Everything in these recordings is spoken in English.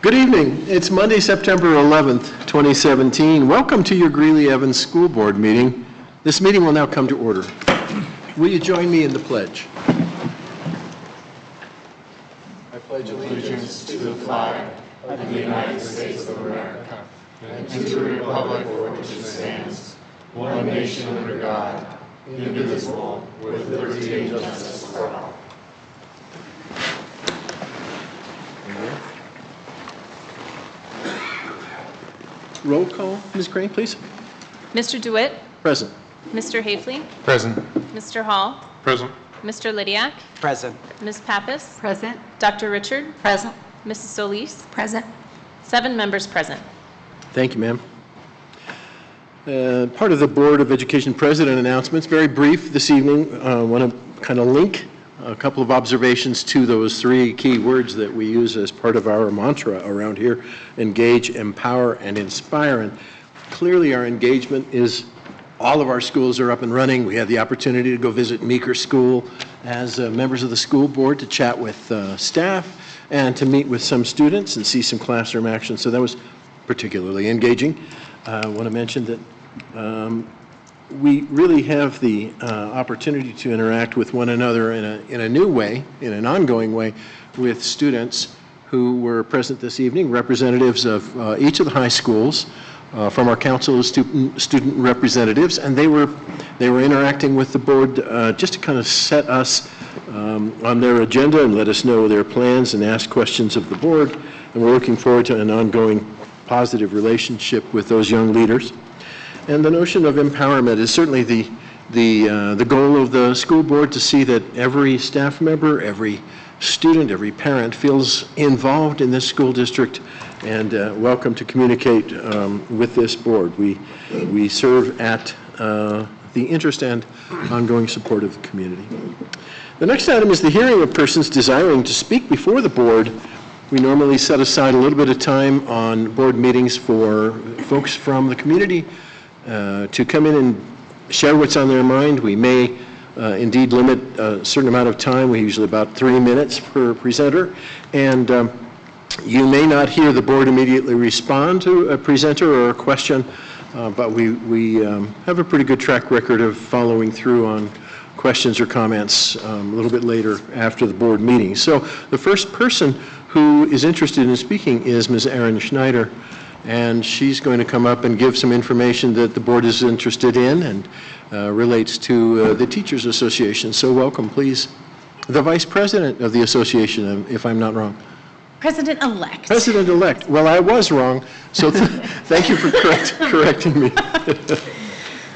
Good evening. It's Monday, September 11th, 2017. Welcome to your Greeley-Evans School Board meeting. This meeting will now come to order. Will you join me in the pledge? I pledge allegiance to the flag of the United States of America and to the republic for which it stands, one nation under God, indivisible, with liberty and justice for all. Roll call, Ms. Crane, please. Mr. DeWitt? Present. Mr. Hafley? Present. Mr. Hall? Present. Mr. Lydiak? Present. Ms. Pappas? Present. Dr. Richard? Present. Mrs. Solis? Present. 7 members present. Thank you, ma'am. Part of the Board of Education President announcements, very brief this evening. I want to kind of link a couple of observations to those 3 key words that we use as part of our mantra around here: engage, empower, and inspire. And clearly our engagement is all of our schools are up and running. We had the opportunity to go visit Meeker School as members of the school board to chat with staff and to meet with some students and see some classroom action. So that was particularly engaging. I want to mention that we really have the opportunity to interact with one another in a new way, in an ongoing way, with students who were present this evening, representatives of each of the high schools, from our council of student representatives, and they were interacting with the board just to kind of set us on their agenda and let us know their plans and ask questions of the board. And we're looking forward to an ongoing positive relationship with those young leaders. And the notion of empowerment is certainly the goal of the school board, to see that every staff member, every student, every parent feels involved in this school district and welcome to communicate with this board. We serve at the interest and ongoing support of the community. The next item is the hearing of persons desiring to speak before the board. We normally set aside a little bit of time on board meetings for folks from the community to come in and share what's on their mind. We may indeed limit a certain amount of time. We usually about 3 minutes per presenter. And you may not hear the board immediately respond to a presenter or a question, but we have a pretty good track record of following through on questions or comments a little bit later after the board meeting. So the first person who is interested in speaking is Ms. Erin Schneider, and she's going to come up and give some information that the board is interested in and relates to the Teachers Association. So welcome, please, the Vice President of the Association, if I'm not wrong. President-elect. President-elect. Well, I was wrong, so thank you for correcting me.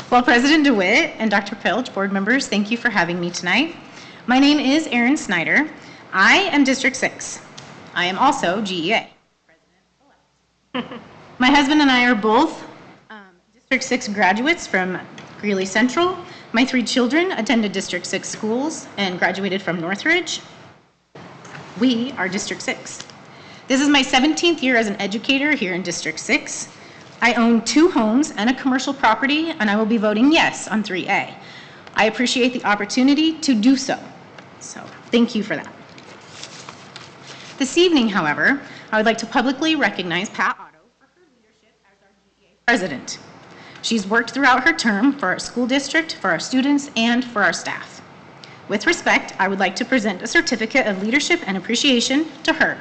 Well, President DeWitt and Dr. Pilch, board members, thank you for having me tonight. My name is Erin Snyder. I am District 6. I am also GEA. President-elect. My husband and I are both District 6 graduates from Greeley Central. My 3 children attended District 6 schools and graduated from Northridge. We are District 6. This is my 17th year as an educator here in District 6. I own 2 homes and a commercial property, and I will be voting yes on 3A. I appreciate the opportunity to do so. So thank you for that. This evening, however, I would like to publicly recognize Pat Otto for her leadership as our GEA president. She's worked throughout her term for our school district, for our students, and for our staff. With respect, I would like to present a certificate of leadership and appreciation to her.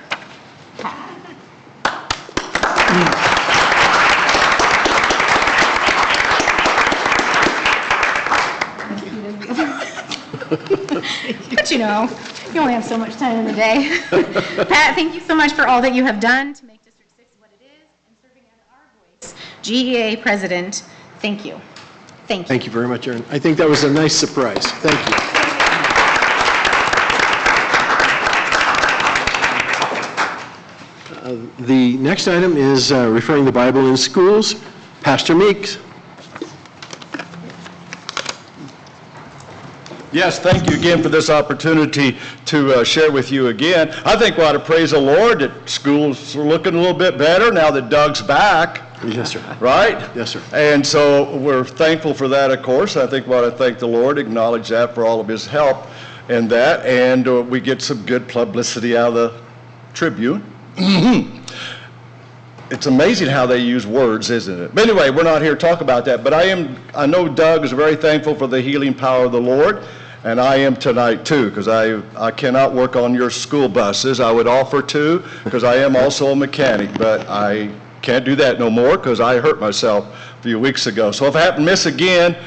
But you know, you only have so much time in the day. Pat, thank you so much for all that you have done to make District 6 what it is, and serving as our voice, GEA President. Thank you. Thank you. Thank you very much, Erin. I think that was a nice surprise. Thank you. The next item is referring the Bible in schools. Pastor Meeks. Yes, thank you again for this opportunity to share with you again. I think we ought to praise the Lord that schools are looking a little bit better now that Doug's back. Yes, sir. Right? Yes, sir. And so we're thankful for that, of course. I think we ought to thank the Lord, acknowledge that for all of his help in that, and we get some good publicity out of the Tribune. it's amazing how they use words, isn't it? But anyway, we're not here to talk about that. But I know Doug is very thankful for the healing power of the Lord, and I am tonight too, because I cannot work on your school buses. I would offer to, because I am also a mechanic, but I can't do that no more because I hurt myself a few weeks ago. So if I happen to miss again,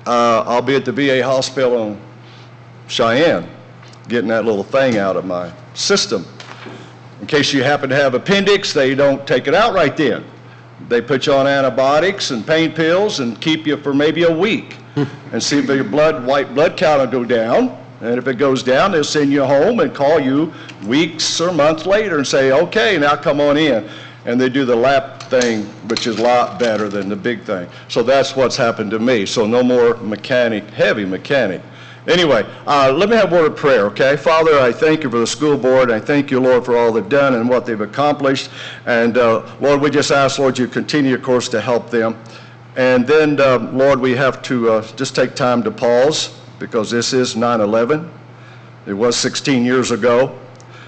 I'll be at the VA hospital in Cheyenne, getting that little thing out of my system. In case you happen to have appendix, they don't take it out right then. They put you on antibiotics and pain pills and keep you for maybe a week and see if your white blood count will go down. And if it goes down, they'll send you home and call you weeks or months later and say, okay, now come on in. And they do the lap thing, which is a lot better than the big thing. So that's what's happened to me. So no more heavy mechanic. Anyway, let me have a word of prayer, okay? Father, I thank you for the school board. I thank you, Lord, for all they've done and what they've accomplished. And, Lord, we just ask, Lord, you continue, of course, to help them. And then, Lord, we have to just take time to pause because this is 9/11. It was 16 years ago,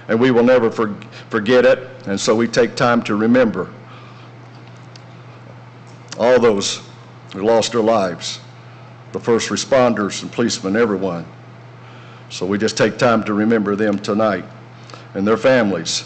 and we will never forget it. And so we take time to remember all those who lost their lives. The first responders and policemen, everyone. So we just take time to remember them tonight and their families.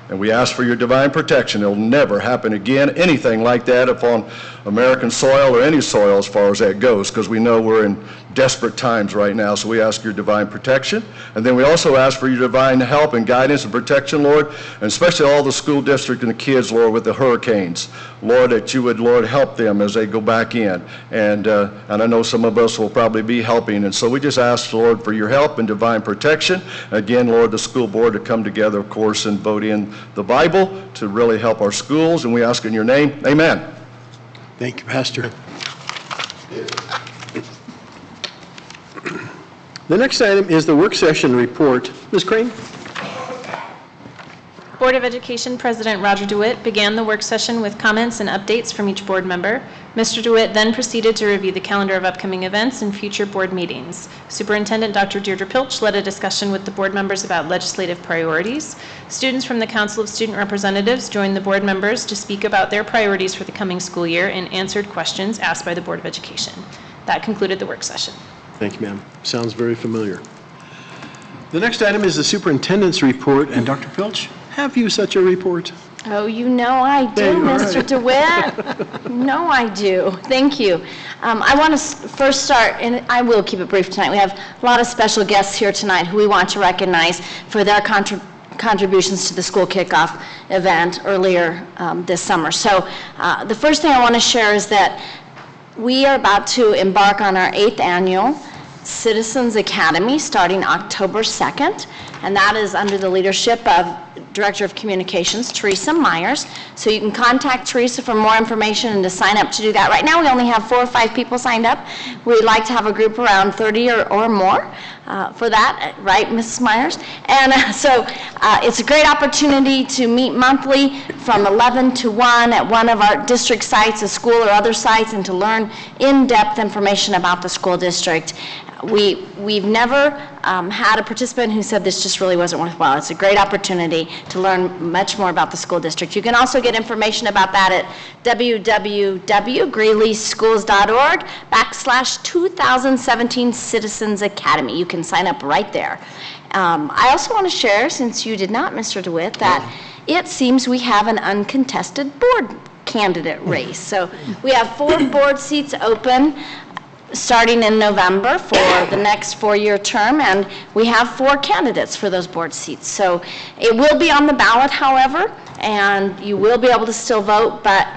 And we ask for your divine protection. It'll never happen again, anything like that upon American soil or any soil as far as that goes, because we know we're in desperate times right now. So we ask your divine protection. And then we also ask for your divine help and guidance and protection, Lord, and especially all the school district and the kids, Lord, with the hurricanes. Lord, that you would, Lord, help them as they go back in. And I know some of us will probably be helping. And so we just ask, Lord, for your help and divine protection. Again, Lord, the school board to come together, of course, and vote in the Bible to really help our schools. And we ask in your name, amen. Thank you, Pastor. The next item is the work session report. Ms. Crane? Board of Education President Roger DeWitt began the work session with comments and updates from each board member. Mr. DeWitt then proceeded to review the calendar of upcoming events and future board meetings. Superintendent Dr. Deirdre Pilch led a discussion with the board members about legislative priorities. Students from the Council of Student Representatives joined the board members to speak about their priorities for the coming school year and answered questions asked by the Board of Education. That concluded the work session. Thank you, ma'am. Sounds very familiar. The next item is the superintendent's report. And Dr. Pilch, have you such a report? Oh, you know I do, There you are. Mr. DeWitt. You know I do. Thank you. I want to first start, and I will keep it brief tonight. We have a lot of special guests here tonight who we want to recognize for their contributions to the school kickoff event earlier this summer. So the first thing I want to share is that we are about to embark on our 8th annual Citizens Academy starting October 2nd, and that is under the leadership of Director of Communications, Teresa Myers. So you can contact Teresa for more information and to sign up to do that. Right now we only have 4 or 5 people signed up. We'd like to have a group around 30 or more for that, right, Mrs. Myers? And so it's a great opportunity to meet monthly from 11 to 1 at one of our district sites, a school or other sites, and to learn in-depth information about the school district. We've never had a participant who said this just really wasn't worthwhile. It's a great opportunity to learn much more about the school district. You can also get information about that at www.greeleyschools.org/2017 Citizens Academy. You can sign up right there. I also want to share, since you did not, Mr. DeWitt, that it seems we have an uncontested board candidate race. So we have 4 board seats open starting in November for the next 4-year term, and we have 4 candidates for those board seats. So it will be on the ballot, however, and you will be able to still vote, but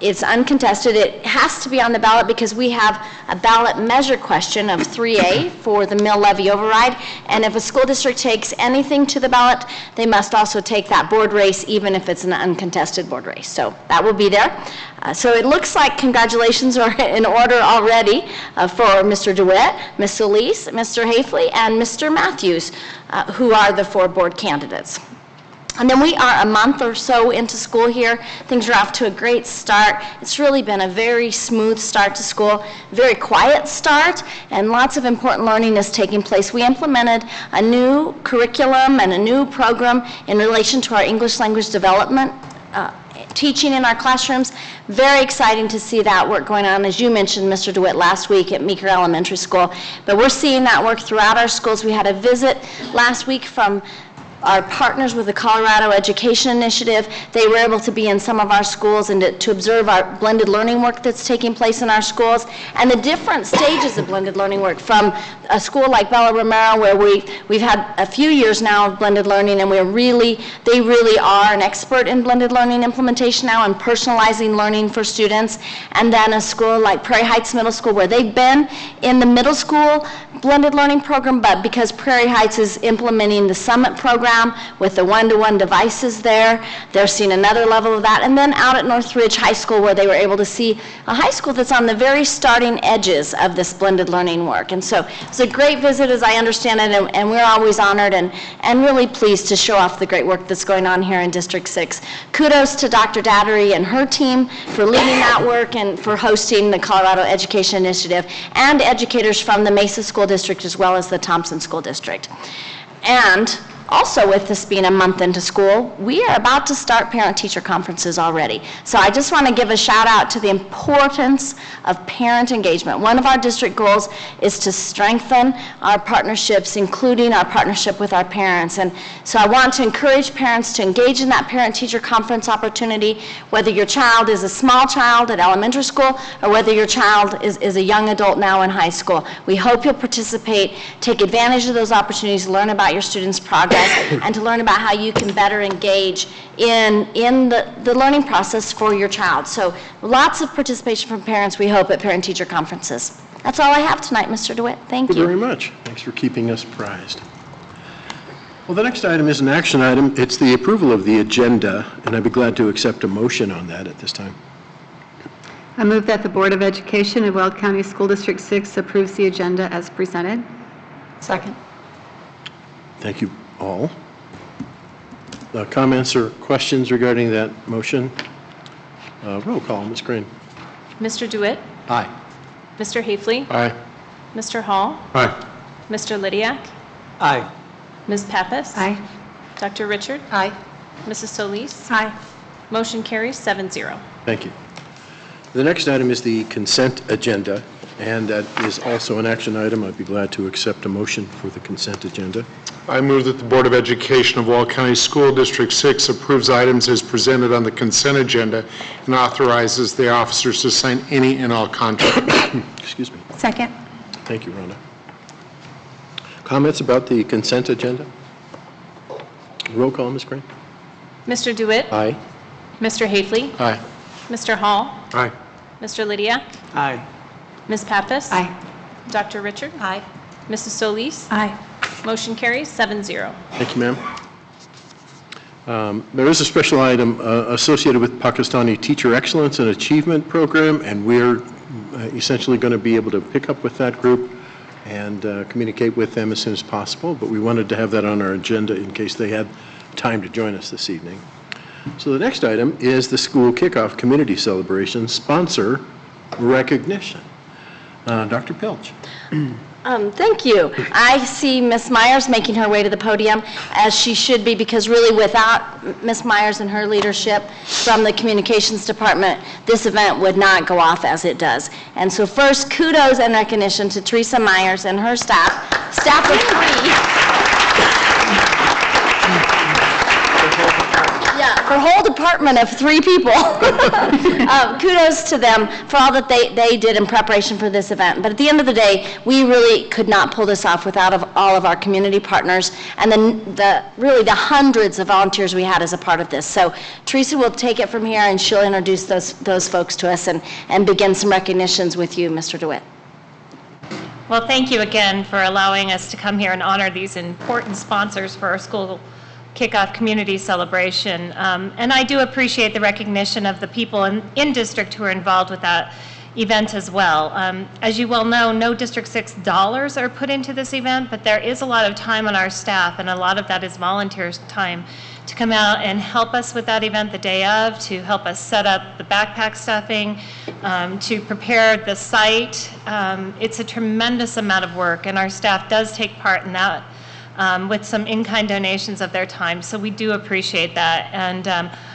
it's uncontested. It has to be on the ballot because we have a ballot measure question of 3A for the mill levy override, and if a school district takes anything to the ballot, they must also take that board race, even if it's an uncontested board race. So that will be there. So it looks like congratulations are in order already for Mr. DeWitt, Ms. Solis, Mr. Hafley, and Mr. Matthews, who are the 4 board candidates. And then we are a month or so into school here. Things are off to a great start. It's really been a very smooth start to school, very quiet start, and lots of important learning is taking place. We implemented a new curriculum and a new program in relation to our English language development teaching in our classrooms. Very exciting to see that work going on, as you mentioned, Mr. DeWitt, last week at Meeker Elementary School. But we're seeing that work throughout our schools. We had a visit last week from our partners with the Colorado Education Initiative. They were able to be in some of our schools and to observe our blended learning work that's taking place in our schools, and the different stages of blended learning work, from a school like Bella Romero, where we've had a few years now of blended learning, and they really are an expert in blended learning implementation now and personalizing learning for students. And then a school like Prairie Heights Middle School, where they've been in the middle school blended learning program, but because Prairie Heights is implementing the Summit program with the one-to-one devices there, they're seeing another level of that. And then out at Northridge High School, where they were able to see a high school that's on the very starting edges of this blended learning work. And so it's a great visit, as I understand it, and we're always honored and really pleased to show off the great work that's going on here in District 6. Kudos to Dr. Dattery and her team for leading that work and for hosting the Colorado Education Initiative, and educators from the Mesa School District as well as the Thompson School District. And also, with this being a month into school, we are about to start parent-teacher conferences already. So I just want to give a shout out to the importance of parent engagement. One of our district goals is to strengthen our partnerships, including our partnership with our parents. And so I want to encourage parents to engage in that parent-teacher conference opportunity, whether your child is a small child at elementary school or whether your child is a young adult now in high school. We hope you'll participate, take advantage of those opportunities, learn about your students' progress, and to learn about how you can better engage in the learning process for your child. So lots of participation from parents, we hope, at parent-teacher conferences. That's all I have tonight, Mr. DeWitt. Thank you. Thank you very much. Thanks for keeping us apprised. Well, the next item is an action item. It's the approval of the agenda, and I'd be glad to accept a motion on that at this time. I move that the Board of Education of Weld County School District 6 approves the agenda as presented. Second. Thank you all. Comments or questions regarding that motion? Roll call, Ms. Green. Mr. DeWitt? Aye. Mr. Hafley? Aye. Mr. Hall? Aye. Mr. Lydiak? Aye. Ms. Pappas? Aye. Dr. Richard? Aye. Mrs. Solis? Aye. Motion carries 7-0. Thank you. The next item is the consent agenda, and that is also an action item. I'd be glad to accept a motion for the consent agenda. I move that the Board of Education of Weld County School District 6 approves items as presented on the consent agenda and authorizes the officers to sign any and all contracts. Excuse me. Second. Thank you, Rhonda. Comments about the consent agenda? Roll call, Ms. Green. Mr. DeWitt? Aye. Mr. Hafley? Aye. Mr. Hall? Aye. Mr. Lydiak? Aye. Ms. Pappas? Aye. Dr. Richard? Aye. Mrs. Solis? Aye. Motion carries 7-0. Thank you, ma'am. There is a special item associated with Pakistani Teacher Excellence and Achievement Program, and we're essentially going to be able to pick up with that group and communicate with them as soon as possible, but we wanted to have that on our agenda in case they had time to join us this evening. So the next item is the School Kickoff Community Celebration Sponsor Recognition. Dr. Pilch. Thank you. I see Ms. Myers making her way to the podium, as she should be, because really without Ms. Myers and her leadership from the communications department, this event would not go off as it does. And so first, kudos and recognition to Teresa Myers and her staff of 3. Yeah, her whole department of 3 people. Kudos to them for all that they did in preparation for this event. But at the end of the day, we really could not pull this off without all of our community partners and really the hundreds of volunteers we had as a part of this. So Teresa will take it from here, and she'll introduce those folks to us and begin some recognitions with you, Mr. DeWitt. Well, thank you again for allowing us to come here and honor these important sponsors for our school Kickoff Community Celebration. And I do appreciate the recognition of the people in district who are involved with that event as well. As you well know, no District 6 dollars are put into this event, but there is a lot of time on our staff, and a lot of that is volunteers' time to come out and help us with that event the day of, to help us set up the backpack stuffing, to prepare the site. It's a tremendous amount of work, and our staff does take part in that with some in-kind donations of their time, so we do appreciate that. And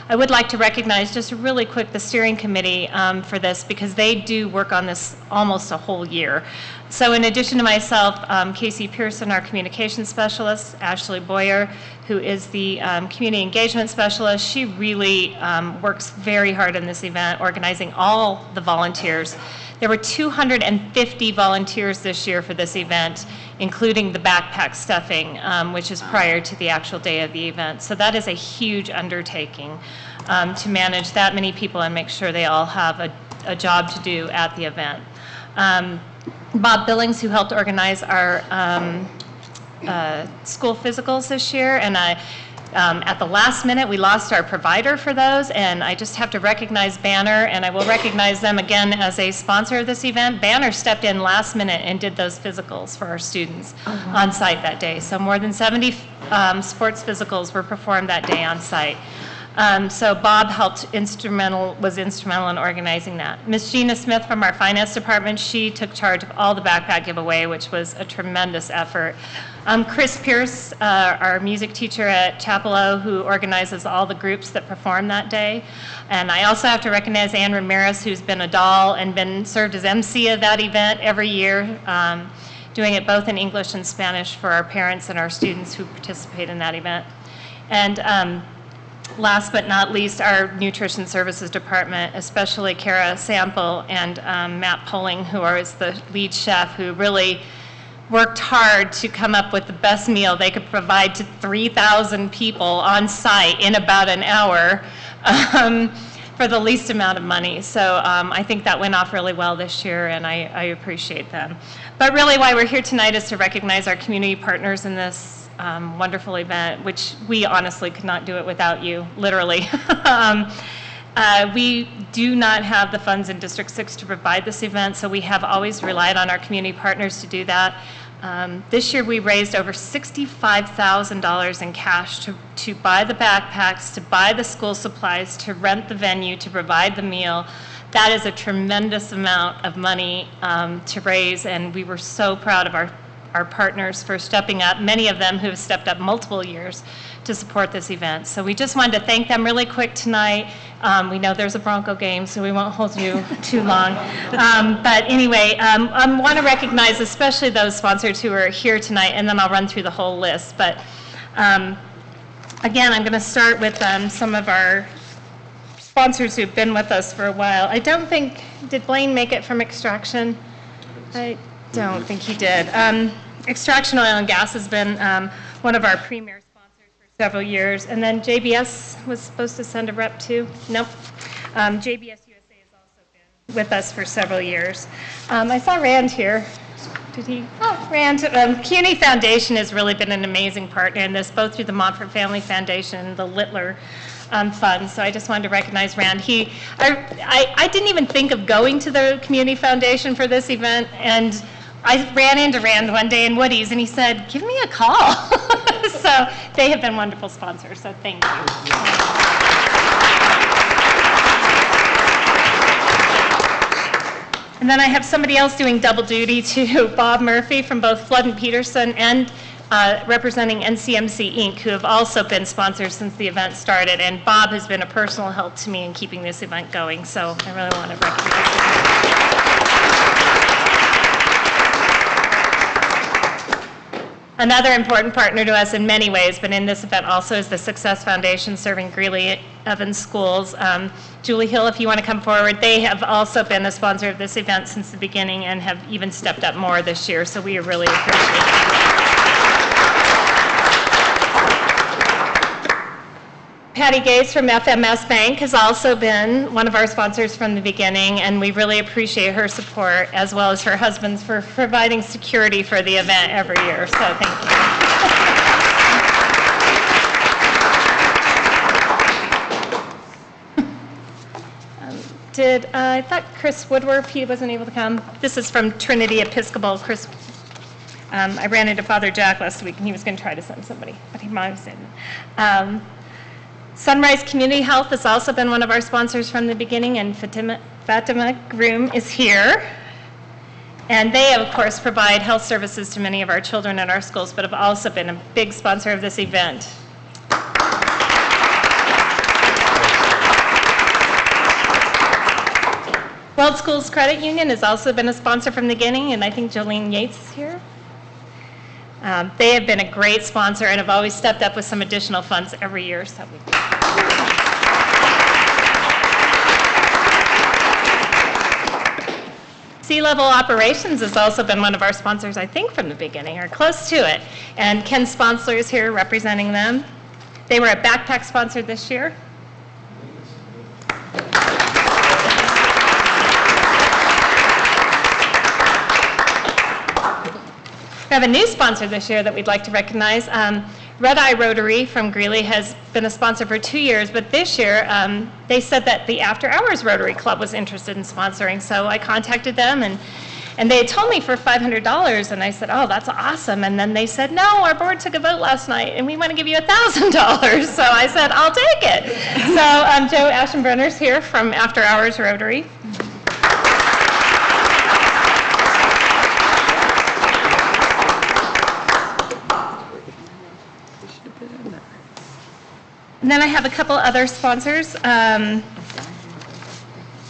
I would like to recognize just really quick the steering committee for this, because they do work on this almost a whole year. So in addition to myself, Casey Pearson, our communications specialist, Ashley Boyer, who is the community engagement specialist, she really works very hard in this event, organizing all the volunteers. There were 250 volunteers this year for this event, including the backpack stuffing, which is prior to the actual day of the event. So that is a huge undertaking to manage that many people and make sure they all have a job to do at the event. Bob Billings, who helped organize our school physicals this year, and at the last minute, we lost our provider for those, and I just have to recognize Banner, and I will recognize them again as a sponsor of this event. Banner stepped in last minute and did those physicals for our students on site that day. So more than 70 sports physicals were performed that day on site. So Bob was instrumental in organizing that. Miss Gina Smith from our finance department, she took charge of all the backpack giveaway, which was a tremendous effort. Chris Pierce, our music teacher at Chapel, who organizes all the groups that perform that day. And I also have to recognize Ann Ramirez, who's been a doll and served as MC of that event every year, doing it both in English and Spanish for our parents and our students who participate in that event. And last but not least, our nutrition services department, especially Kara Sample and Matt Poling, who is the lead chef, who really worked hard to come up with the best meal they could provide to 3,000 people on site in about an hour for the least amount of money. So I think that went off really well this year, and I appreciate them. But really why we're here tonight is to recognize our community partners in this wonderful event, which we honestly could not do it without you, literally. We do not have the funds in District 6 to provide this event, so we have always relied on our community partners to do that. This year we raised over $65,000 in cash to buy the backpacks, to buy the school supplies, to rent the venue, to provide the meal. That is a tremendous amount of money to raise, and we were so proud of our partners for stepping up, many of them who have stepped up multiple years to support this event. So we just wanted to thank them really quick tonight. We know there's a Bronco game, so we won't hold you too long. But anyway, I want to recognize especially those sponsors who are here tonight, and then I'll run through the whole list. But again, I'm going to start with some of our sponsors who've been with us for a while. I don't think, did Blaine make it from Extraction? I don't think he did. Extraction Oil and Gas has been one of our premier sponsors for several years. And then JBS was supposed to send a rep too. Nope. JBS USA has also been with us for several years. I saw Rand here. Did he? Oh, Rand. CUNY Foundation has really been an amazing partner in this, both through the Montfort Family Foundation and the Littler Fund. So I just wanted to recognize Rand. I didn't even think of going to the Community Foundation for this event, and I ran into Rand one day in Woody's, and he said, give me a call. So they have been wonderful sponsors, so thank you. And then I have somebody else doing double duty too, Bob Murphy from both Flood and Peterson and representing NCMC Inc., who have also been sponsors since the event started. And Bob has been a personal help to me in keeping this event going, so I really want to recognize him. Another important partner to us in many ways, but in this event also, is the Success Foundation serving Greeley-Evans schools. Julie Hill, if you want to come forward, they have also been a sponsor of this event since the beginning and have even stepped up more this year, so we really appreciate it. Patty Gates from FMS Bank has also been one of our sponsors from the beginning, and we really appreciate her support, as well as her husband's, for providing security for the event every year, so thank you. I thought Chris Woodworth, he wasn't able to come. This is from Trinity Episcopal. Chris, I ran into Father Jack last week, and he was going to try to send somebody, but he might have didn't. Sunrise Community Health has also been one of our sponsors from the beginning, and Fatima Groom is here. And they, of course, provide health services to many of our children in our schools, but have also been a big sponsor of this event. World Schools Credit Union has also been a sponsor from the beginning, and I think Jolene Yates is here. They have been a great sponsor and have always stepped up with some additional funds every year. So C-Level Operations has also been one of our sponsors, I think, from the beginning, or close to it. And Ken Sponsler is here representing them. They were a backpack sponsor this year. We have a new sponsor this year that we'd like to recognize. Red Eye Rotary from Greeley has been a sponsor for 2 years, but this year they said that the After Hours Rotary Club was interested in sponsoring. So I contacted them, and they had told me for $500, and I said, oh, that's awesome. And then they said, no, our board took a vote last night, and we want to give you $1,000. So I said, I'll take it. So Joe Aschenbrenner's here from After Hours Rotary. And then I have a couple other sponsors.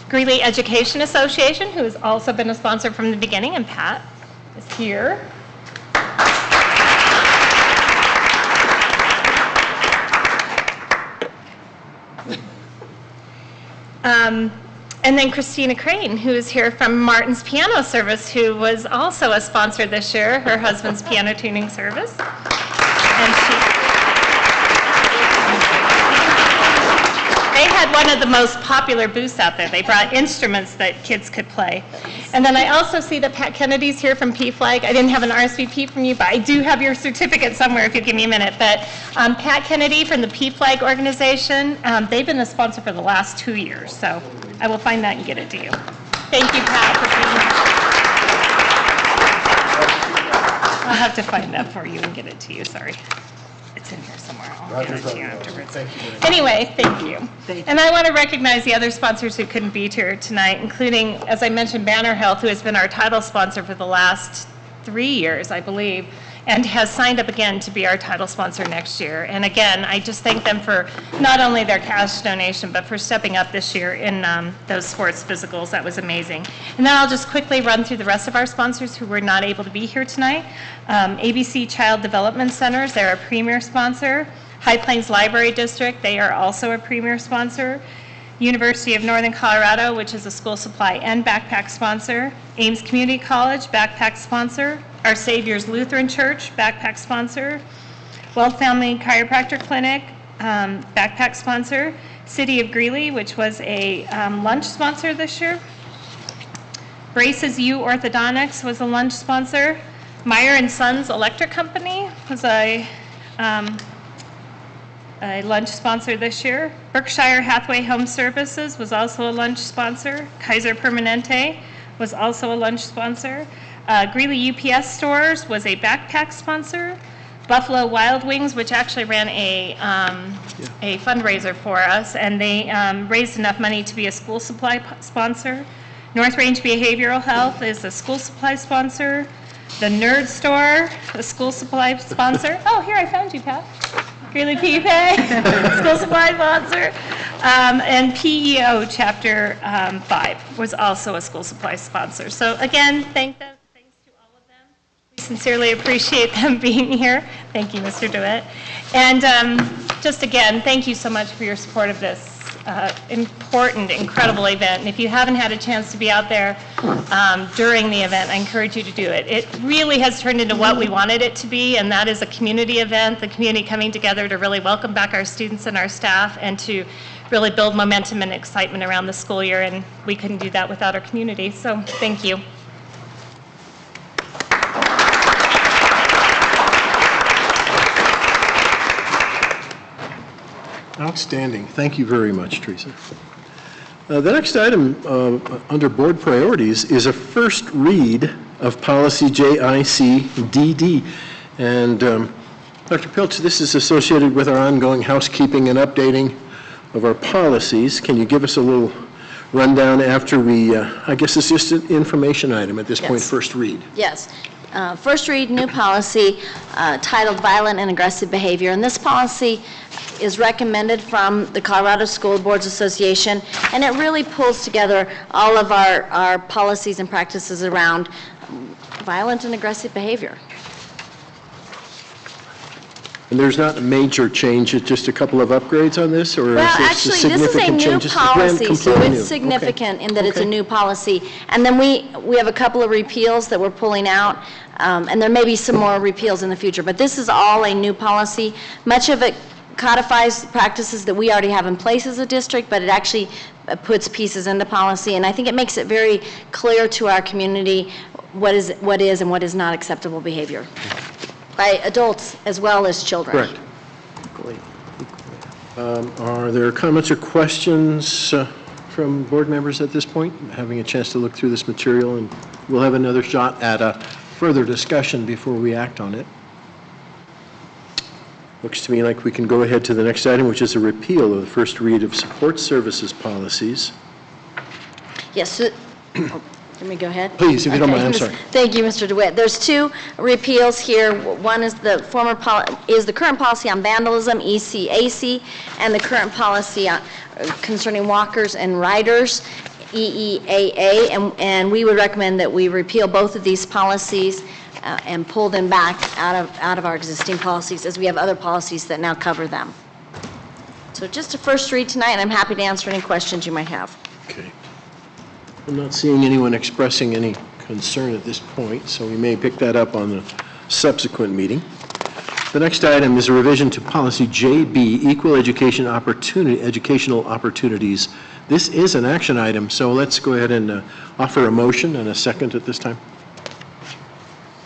Greeley Education Association, who has also been a sponsor from the beginning, and Pat is here. And then Christina Crane, who is here from Martin's Piano Service, who was also a sponsor this year, her husband's piano tuning service. And they had one of the most popular booths out there. They brought instruments that kids could play. And then I also see that Pat Kennedy's here from PFLAG. I didn't have an RSVP from you, but I do have your certificate somewhere if you give me a minute. But Pat Kennedy from the PFLAG organization, they've been a sponsor for the last 2 years. So I will find that and get it to you. Thank you, Pat, for being here. I'll have to find that for you and get it to you, sorry. It's in here somewhere. I'll get it to you afterwards. Anyway, thank you. And I want to recognize the other sponsors who couldn't be here tonight, including, as I mentioned, Banner Health, who has been our title sponsor for the last 3 years, I believe, and has signed up again to be our title sponsor next year. And again, I just thank them for not only their cash donation, but for stepping up this year in those sports physicals. That was amazing. And then I'll just quickly run through the rest of our sponsors who were not able to be here tonight. ABC Child Development Centers, they're a premier sponsor. High Plains Library District, they are also a premier sponsor. University of Northern Colorado, which is a school supply and backpack sponsor. Ames Community College, backpack sponsor. Our Savior's Lutheran Church, backpack sponsor. Weld Family Chiropractor Clinic, backpack sponsor. City of Greeley, which was a lunch sponsor this year. Braces U Orthodontics was a lunch sponsor. Meyer & Sons Electric Company was a lunch sponsor this year. Berkshire Hathaway Home Services was also a lunch sponsor. Kaiser Permanente was also a lunch sponsor. Greeley UPS Stores was a backpack sponsor. Buffalo Wild Wings, which actually ran a fundraiser for us, and they raised enough money to be a school supply sponsor. North Range Behavioral Health is a school supply sponsor. The Nerd Store, a school supply sponsor. Oh, here, I found you, Pat. Greeley PPA, school supply sponsor. And PEO Chapter 5 was also a school supply sponsor. So again, thanks to all of them. We sincerely appreciate them being here. Thank you, Mr. DeWitt. And just again, thank you so much for your support of this important, incredible event. And if you haven't had a chance to be out there during the event, I encourage you to do it. It really has turned into what we wanted it to be, and that is a community event, the community coming together to really welcome back our students and our staff and to really build momentum and excitement around the school year, and we couldn't do that without our community. So thank you. Outstanding. Thank you very much, Teresa. The next item under board priorities is a first read of policy JICDD. And Dr. Pilch, this is associated with our ongoing housekeeping and updating of our policies. Can you give us a little rundown after we, I guess it's just an information item at this point, first read. Yes. First read, new policy titled Violent and Aggressive Behavior. And this policy is recommended from the Colorado School Boards Association, and it really pulls together all of our policies and practices around violent and aggressive behavior. And there's not a major change, it's just a couple of upgrades on this, or is Well, this actually, this is a significant new changes? policy, so Completely new. it's significant in that it's a Okay. new policy. And then we have a couple of repeals that we're pulling out, and there may be some more repeals in the future, but this is all a new policy. Much of it codifies practices that we already have in place as a district, but it actually puts pieces into policy, and I think it makes it very clear to our community what is and what is not acceptable behavior by adults as well as children. Correct. Are there comments or questions from board members at this point? Having a chance to look through this material, and we'll have another shot at a further discussion before we act on it. Looks to me like we can go ahead to the next item, which is a repeal of the first read of support services policies. Yes, so, let me go ahead. Please, if you don't Okay, mind, I'm sorry. Thank you, Mr. DeWitt. There's two repeals here. One is the current policy on vandalism, ECAC, and the current policy concerning walkers and riders, EEAA, and we would recommend that we repeal both of these policies and pull them back out of our existing policies, as we have other policies that now cover them. So just a first read tonight, and I'm happy to answer any questions you might have. Okay. I'm not seeing anyone expressing any concern at this point, so we may pick that up on the subsequent meeting. The next item is a revision to policy JB, Equal Educational Opportunities. This is an action item, so let's go ahead and offer a motion and a second at this time.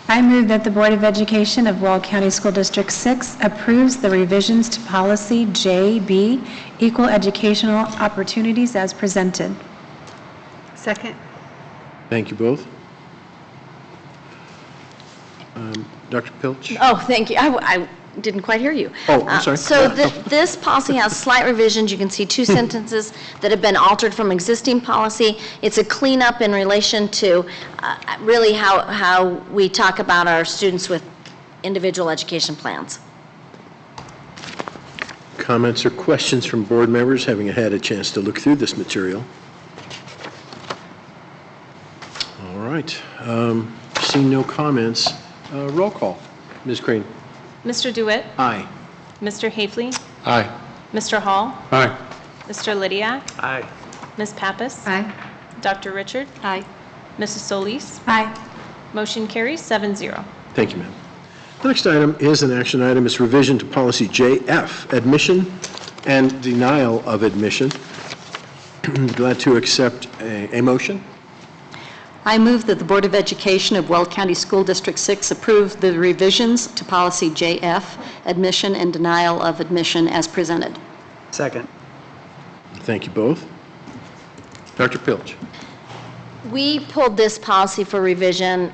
I move that the Board of Education of Weld County School District 6 approves the revisions to policy JB, Equal Educational Opportunities as presented. Second. Thank you both. Dr. Pilch? Oh, thank you. I didn't quite hear you. Oh, I'm sorry. So this policy has slight revisions. You can see two sentences that have been altered from existing policy. It's a cleanup in relation to really how we talk about our students with individual education plans. Comments or questions from board members having had a chance to look through this material? All right. Seeing no comments, roll call. Ms. Crane? Mr. DeWitt? Aye. Mr. Hafley? Aye. Mr. Hall? Aye. Mr. Lydiak? Aye. Ms. Pappas? Aye. Dr. Richard? Aye. Mrs. Solis? Aye. Motion carries 7-0. Thank you, ma'am. The next item is an action item. It's revision to policy JF, admission and denial of admission. Glad to accept a motion. I move that the Board of Education of Weld County School District 6 approve the revisions to policy JF, admission and denial of admission as presented. Second. Thank you both. Dr. Pilch? We pulled this policy for revision,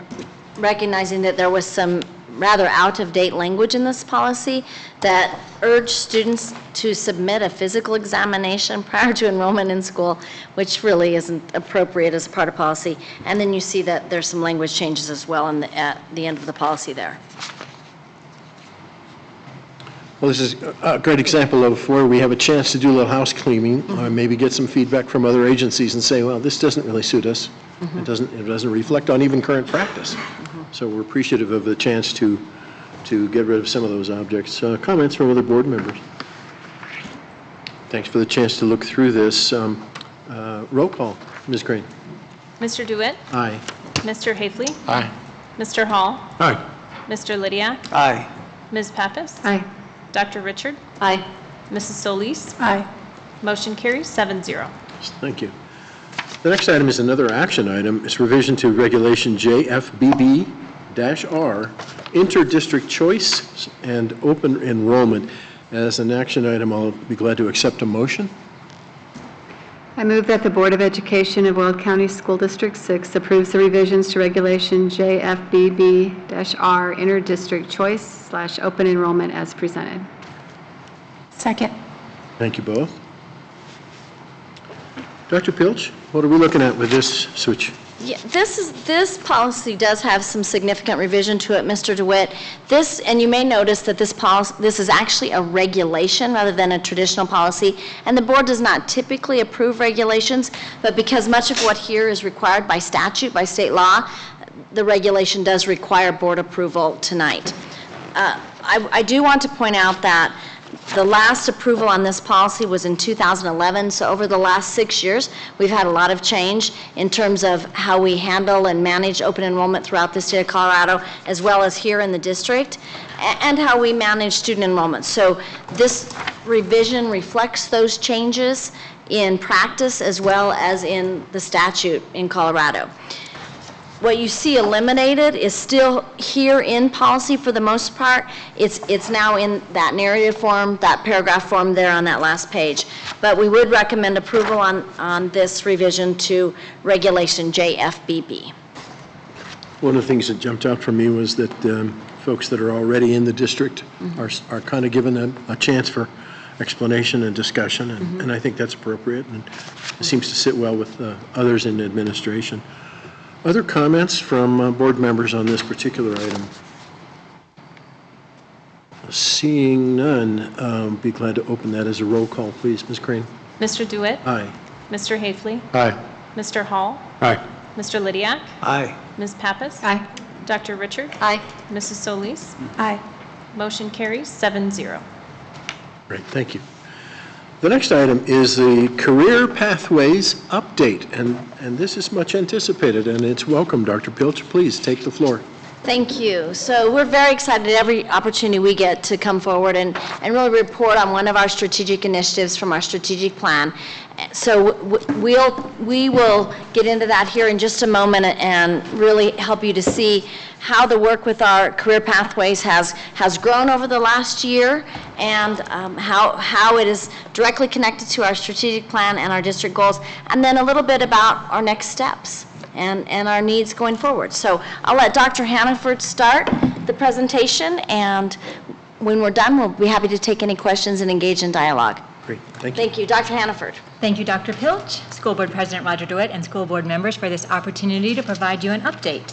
recognizing that there was some rather out-of-date language in this policy that urged students to submit a physical examination prior to enrollment in school, which really isn't appropriate as part of policy. And then you see that there's some language changes as well at the end of the policy there. Well, this is a great example of where we have a chance to do a little house cleaning, or maybe get some feedback from other agencies and say, well, this doesn't really suit us. It doesn't reflect on even current practice. So we're appreciative of the chance to get rid of some of those objects. Comments from other board members? Thanks for the chance to look through this. Roll call. Ms. Crane? Mr. DeWitt? Aye. Mr. Hafley? Aye. Mr. Hall? Aye. Mr. Lydiak? Aye. Ms. Pappas? Aye. Dr. Richard? Aye. Mrs. Solis? Aye. Motion carries 7-0. Thank you. The next item is another action item. It's revision to regulation JFBB-R, inter-district choice and open enrollment. As an action item, I'll be glad to accept a motion. I move that the Board of Education of Weld County School District 6 approves the revisions to regulation JFBB-R, inter-district choice/open enrollment as presented. Second. Thank you both. Dr. Pilch, what are we looking at with this switch? Yeah, this policy does have some significant revision to it, Mr. DeWitt. This, and you may notice that this is actually a regulation rather than a traditional policy, and the board does not typically approve regulations, but because much of what here is required by statute, by state law, the regulation does require board approval tonight. I do want to point out that the last approval on this policy was in 2011, so over the last 6 years, we've had a lot of change in terms of how we handle and manage open enrollment throughout the state of Colorado, as well as here in the district, and how we manage student enrollment. So this revision reflects those changes in practice as well as in the statute in Colorado. What you see eliminated is still here in policy for the most part. It's now in that narrative form, that paragraph form there on that last page. But we would recommend approval on this revision to Regulation JFBB. One of the things that jumped out for me was that folks that are already in the district are kind of given a chance for explanation and discussion, and I think that's appropriate, and it seems to sit well with others in administration. Other comments from board members on this particular item? Seeing none, be glad to open that as a roll call, please. Ms. Crane? Mr. DeWitt? Aye. Mr. Hafley? Aye. Mr. Hall? Aye. Mr. Lydiak? Aye. Ms. Pappas? Aye. Dr. Richard? Aye. Mrs. Solis? Aye. Motion carries 7-0. Great, thank you. The next item is the Career Pathways Update, and this is much anticipated, and it's welcome. Dr. Pilch, please take the floor. Thank you. So we're very excited every opportunity we get to come forward and really report on one of our strategic initiatives from our strategic plan. So we will get into that here in just a moment and really help you to see how the work with our career pathways has grown over the last year, and how it is directly connected to our strategic plan and our district goals, and then a little bit about our next steps and our needs going forward. So I'll let Dr. Hannaford start the presentation, and when we're done, we'll be happy to take any questions and engage in dialogue. Great, thank you. Thank you. Dr. Hannaford. Thank you, Dr. Pilch, School Board President Roger DeWitt, and school board members for this opportunity to provide you an update.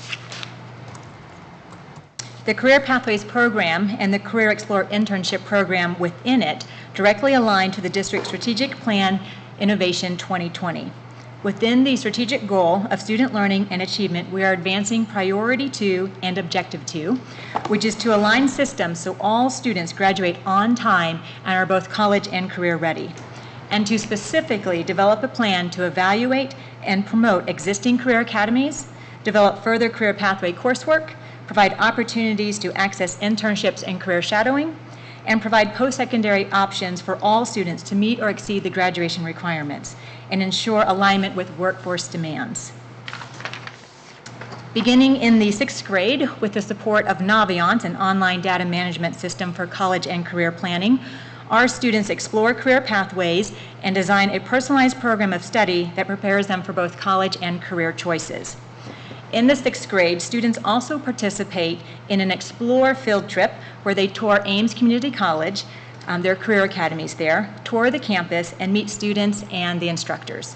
The Career Pathways Program and the Career Explorer Internship Program within it directly align to the District Strategic Plan Innovation 2020. Within the strategic goal of student learning and achievement, we are advancing Priority 2 and Objective 2, which is to align systems so all students graduate on time and are both college and career ready, and to specifically develop a plan to evaluate and promote existing career academies, develop further career pathway coursework, provide opportunities to access internships and career shadowing, and provide post-secondary options for all students to meet or exceed the graduation requirements, and ensure alignment with workforce demands. Beginning in the 6th grade, with the support of Naviance, an online data management system for college and career planning, our students explore career pathways and design a personalized program of study that prepares them for both college and career choices. In the 6th grade, students also participate in an Explore field trip where they tour Ames Community College, their career academies there, tour the campus, and meet students and the instructors.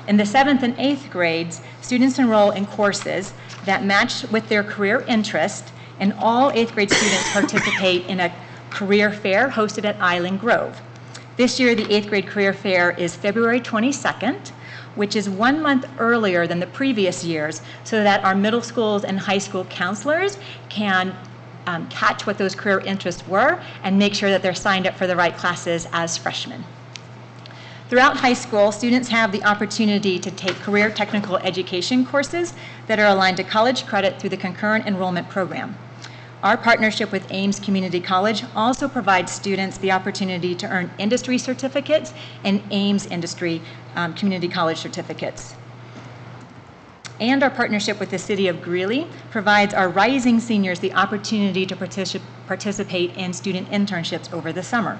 In the 7th and 8th grades, students enroll in courses that match with their career interest, and all 8th grade students participate in a career fair hosted at Island Grove. This year, the 8th grade career fair is February 22nd, which is 1 month earlier than the previous years, so that our middle schools and high school counselors can catch what those career interests were and make sure that they're signed up for the right classes as freshmen. Throughout high school, students have the opportunity to take career technical education courses that are aligned to college credit through the concurrent enrollment program. Our partnership with Ames Community College also provides students the opportunity to earn industry certificates and Ames Industry Community College certificates. And our partnership with the City of Greeley provides our rising seniors the opportunity to participate in student internships over the summer.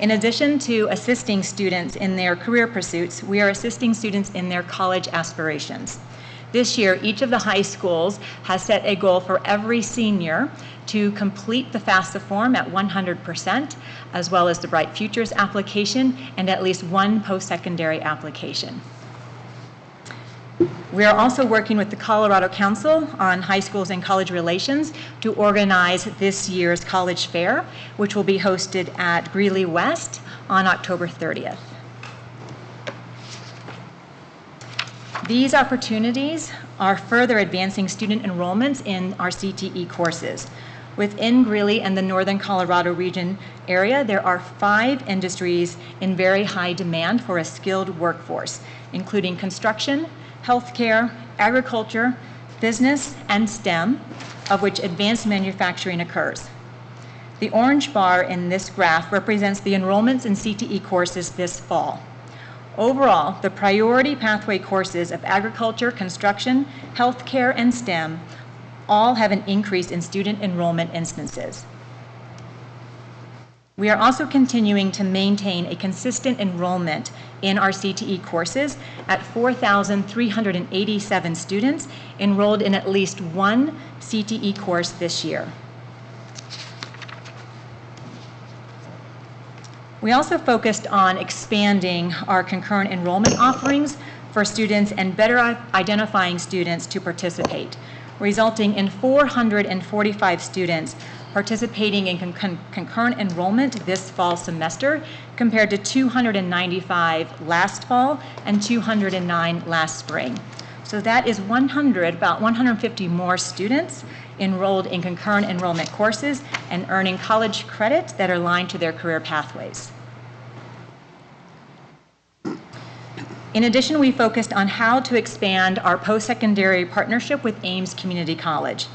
In addition to assisting students in their career pursuits, we are assisting students in their college aspirations. This year, each of the high schools has set a goal for every senior to complete the FAFSA form at 100%, as well as the Bright Futures application and at least one post-secondary application. We are also working with the Colorado Council on High Schools and College Relations to organize this year's college fair, which will be hosted at Greeley West on October 30th. These opportunities are further advancing student enrollments in our CTE courses. Within Greeley and the Northern Colorado region area, there are 5 industries in very high demand for a skilled workforce, including construction, healthcare, agriculture, business, and STEM, of which advanced manufacturing occurs. The orange bar in this graph represents the enrollments in CTE courses this fall. Overall, the priority pathway courses of agriculture, construction, healthcare, and STEM all have an increase in student enrollment instances. We are also continuing to maintain a consistent enrollment in our CTE courses at 4,387 students enrolled in at least one CTE course this year. We also focused on expanding our concurrent enrollment offerings for students and better identifying students to participate, resulting in 445 students participating in concurrent enrollment this fall semester, compared to 295 last fall and 209 last spring. So that is about 150 more students enrolled in concurrent enrollment courses and earning college credit that are aligned to their career pathways. In addition, we focused on how to expand our post-secondary partnership with Ames Community College,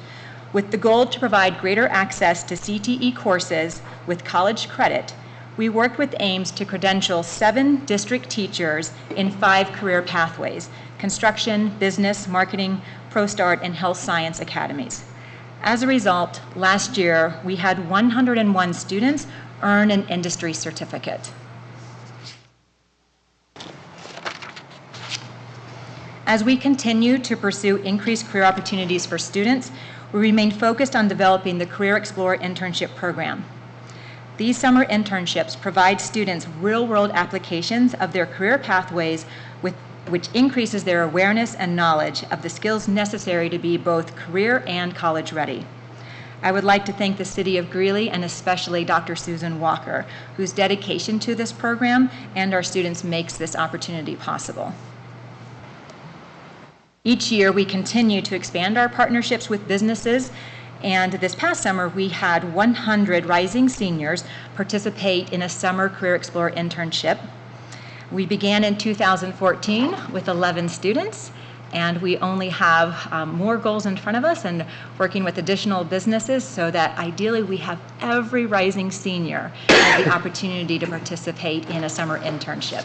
with the goal to provide greater access to CTE courses with college credit. We worked with Ames to credential 7 district teachers in 5 career pathways: construction, business, marketing, ProStart, and health science academies. As a result, last year, we had 101 students earn an industry certificate. As we continue to pursue increased career opportunities for students, we remain focused on developing the Career Explorer internship program. These summer internships provide students real-world applications of their career pathways, which increases their awareness and knowledge of the skills necessary to be both career and college ready. I would like to thank the City of Greeley and especially Dr. Susan Walker, whose dedication to this program and our students makes this opportunity possible. Each year, we continue to expand our partnerships with businesses, and this past summer, we had 100 rising seniors participate in a summer Career Explorer internship. We began in 2014 with 11 students, and we only have more goals in front of us and working with additional businesses so that ideally we have every rising senior have the opportunity to participate in a summer internship.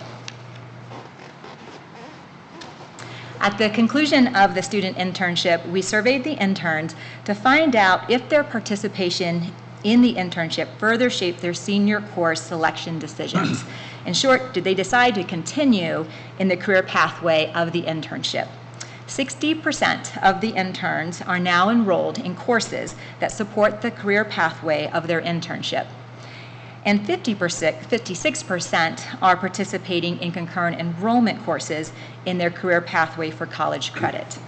At the conclusion of the student internship, we surveyed the interns to find out if their participation in the internship further shaped their senior course selection decisions. In short, did they decide to continue in the career pathway of the internship? 60% of the interns are now enrolled in courses that support the career pathway of their internship. And 56% are participating in concurrent enrollment courses in their career pathway for college credit.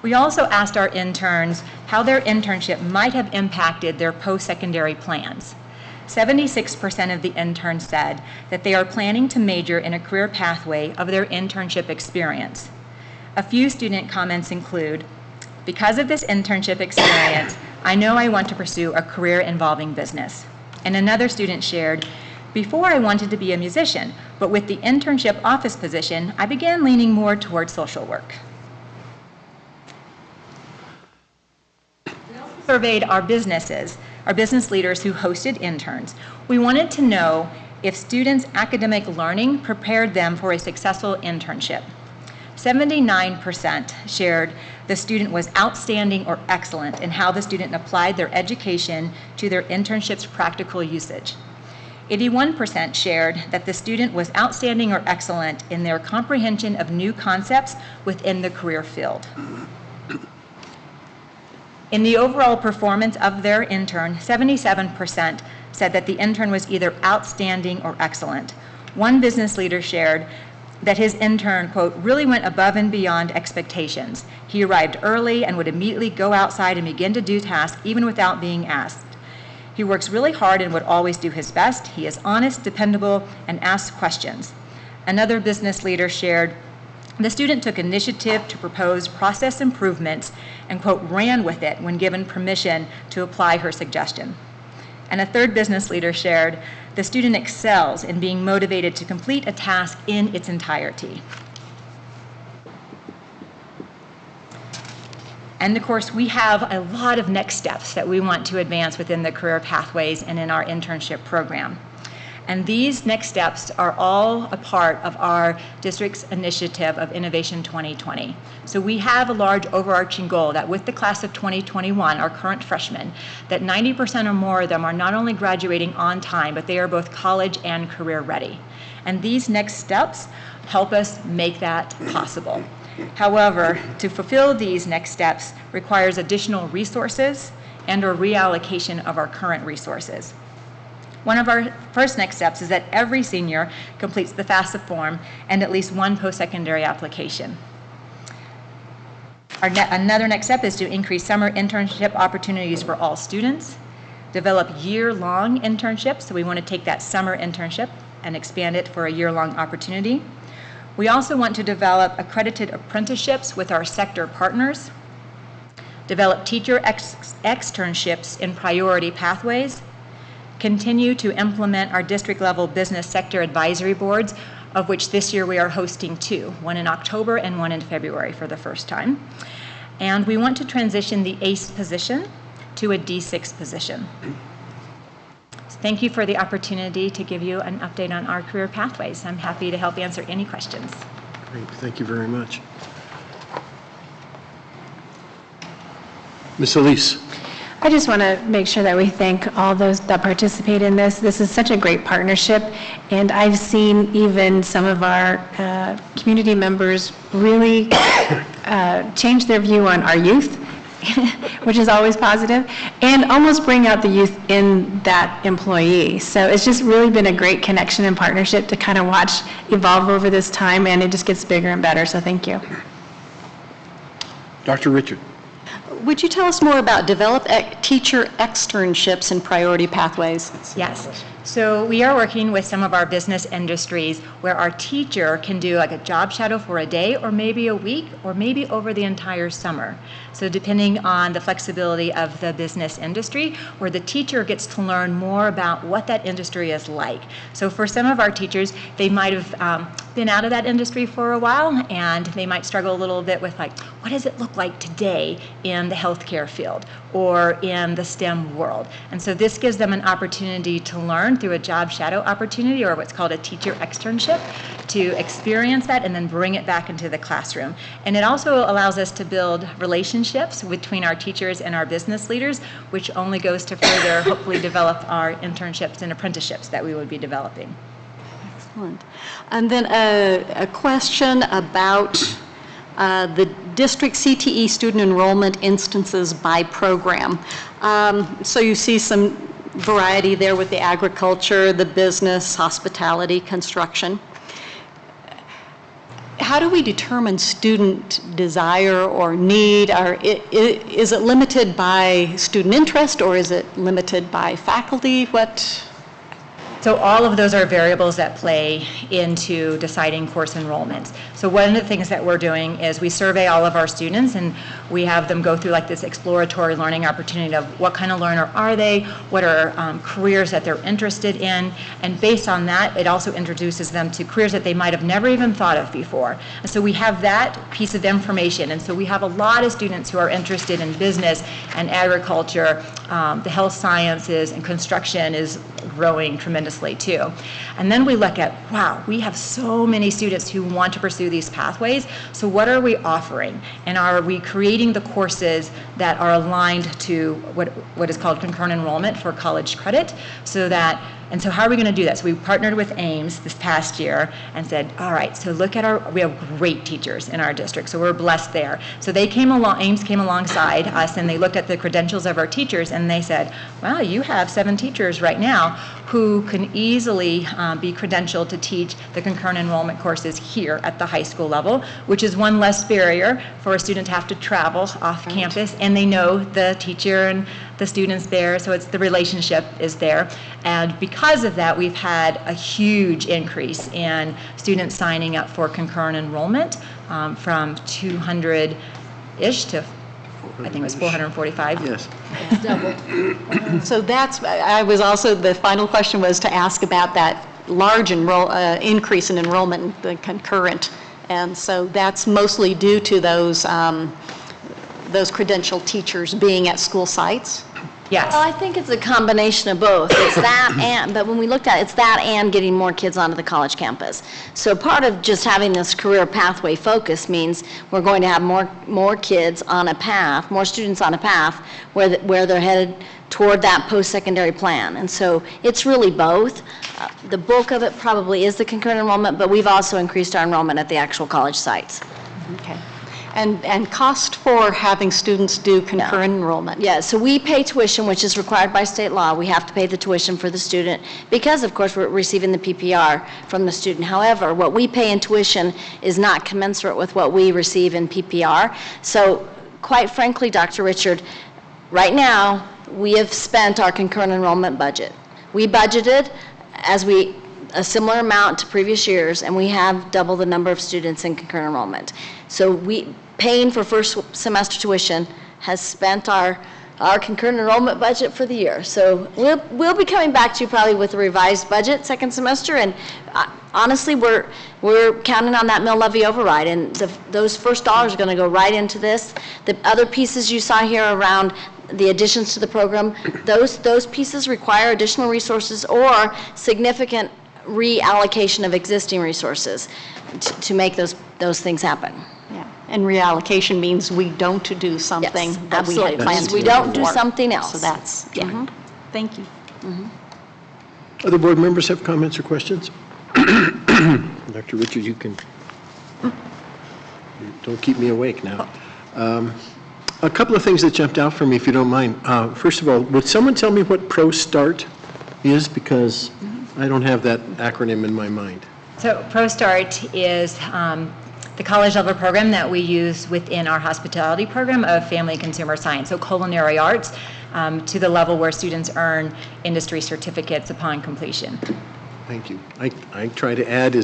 We also asked our interns how their internship might have impacted their post-secondary plans. 76% of the interns said that they are planning to major in a career pathway of their internship experience. A few student comments include, "Because of this internship experience, I know I want to pursue a career involving business." And another student shared, "Before I wanted to be a musician, but with the internship office position, I began leaning more towards social work." We also surveyed our business leaders who hosted interns. We wanted to know if students' academic learning prepared them for a successful internship. 79% shared the student was outstanding or excellent in how the student applied their education to their internship's practical usage. 81% shared that the student was outstanding or excellent in their comprehension of new concepts within the career field. In the overall performance of their intern, 77% said that the intern was either outstanding or excellent. One business leader shared, that his intern, quote, really went above and beyond expectations. He arrived early and would immediately go outside and begin to do tasks even without being asked. He works really hard and would always do his best. He is honest, dependable, and asks questions. Another business leader shared, the student took initiative to propose process improvements and, quote, ran with it when given permission to apply her suggestion. And a third business leader shared, the student excels in being motivated to complete a task in its entirety. And of course, we have a lot of next steps that we want to advance within the career pathways and in our internship program. And these next steps are all a part of our district's initiative of Innovation 2020. So we have a large overarching goal that with the class of 2021, our current freshmen, that 90% or more of them are not only graduating on time, but they are both college and career ready. And these next steps help us make that possible. However, to fulfill these next steps requires additional resources and or reallocation of our current resources. One of our first next steps is that every senior completes the FAFSA form and at least one post-secondary application. Another next step is to increase summer internship opportunities for all students, develop year-long internships, so we want to take that summer internship and expand it for a year-long opportunity. We also want to develop accredited apprenticeships with our sector partners, develop teacher externships in priority pathways, continue to implement our district-level business sector advisory boards, of which this year we are hosting 2, one in October and one in February for the first time. And we want to transition the ACE position to a D6 position. So thank you for the opportunity to give you an update on our career pathways. I'm happy to help answer any questions. Great, thank you very much. Ms. Elise. I just want to make sure that we thank all those that participate in this. This is such a great partnership, and I've seen even some of our community members really change their view on our youth, which is always positive, and almost bring out the youth in that employee. So it's just really been a great connection and partnership to kind of watch evolve over this time, and it just gets bigger and better, so thank you. Dr. Richard. Would you tell us more about develop teacher externships and priority pathways? Yes. So we are working with some of our business industries where our teacher can do like a job shadow for a day or maybe a week or maybe over the entire summer. So depending on the flexibility of the business industry, where the teacher gets to learn more about what that industry is like. So for some of our teachers, they might have been out of that industry for a while, and they might struggle a little bit with like, what does it look like today in the healthcare field or in the STEM world? And so this gives them an opportunity to learn through a job shadow opportunity, or what's called a teacher externship, to experience that and then bring it back into the classroom. And it also allows us to build relationships between our teachers and our business leaders, which only goes to further hopefully develop our internships and apprenticeships that we would be developing. Excellent. And then a question about the district CTE student enrollment instances by program. So you see some variety there with the agriculture, the business, hospitality, construction. How do we determine student desire or need? Is it limited by student interest, or is it limited by faculty? So all of those are variables that play into deciding course enrollments. So one of the things that we're doing is we survey all of our students, and we have them go through like this exploratory learning opportunity of what kind of learner are they, what are careers that they're interested in, and based on that, it also introduces them to careers that they might have never even thought of before. And so we have that piece of information, and so we have a lot of students who are interested in business and agriculture, the health sciences, and construction is growing tremendously too. And then we look at, wow, we have so many students who want to pursue these pathways, so what are we offering? And are we creating the courses that are aligned to what is called concurrent enrollment for college credit, so that And so how are we going to do that? So we partnered with Ames this past year and said, all right, so look at we have great teachers in our district, so we're blessed there. So Ames came alongside us and they looked at the credentials of our teachers and they said, wow, you have 7 teachers right now who can easily be credentialed to teach the concurrent enrollment courses here at the high school level, which is one less barrier for a student to have to travel off campus, and they know the teacher and the students there, so the relationship is there. And because of that, we've had a huge increase in students signing up for concurrent enrollment from 200-ish to I think it was 445. Yes. So the final question was to ask about that large increase in enrollment in the concurrent. And so that's mostly due to those credentialed teachers being at school sites? Yes. Well, I think it's a combination of both. It's that but when we looked at it, it's that and getting more kids onto the college campus. So part of just having this career pathway focus means we're going to have more kids on a path, more students on a path where they're headed toward that post-secondary plan. And so it's really both. The bulk of it probably is the concurrent enrollment, but we've also increased our enrollment at the actual college sites. Okay. And cost for having students do concurrent enrollment? Yeah, so we pay tuition, which is required by state law. We have to pay the tuition for the student because, of course, we're receiving the PPR from the student. However, what we pay in tuition is not commensurate with what we receive in PPR. So, quite frankly, Dr. Richard, right now, we have spent our concurrent enrollment budget. We budgeted a similar amount to previous years, and we have double the number of students in concurrent enrollment. So paying for first semester tuition has spent our concurrent enrollment budget for the year. So we'll be coming back to you probably with a revised budget second semester, and honestly, we're counting on that mill levy override, and those first dollars are going to go right into this. The other pieces you saw here around the additions to the program, those pieces require additional resources or significant reallocation of existing resources to make those things happen. Yeah, and reallocation means we don't do something Yes, that we had absolutely. planned to We do don't do before. something else. So that's, yeah. Thank you. Other board members have comments or questions? Dr. Richard, you can, don't keep me awake now. A couple of things that jumped out for me, if you don't mind. First of all, would someone tell me what ProStart is? Because I don't have that acronym in my mind. So ProStart is the college level program that we use within our hospitality program of family consumer science, so culinary arts, to the level where students earn industry certificates upon completion. Thank you. I try to add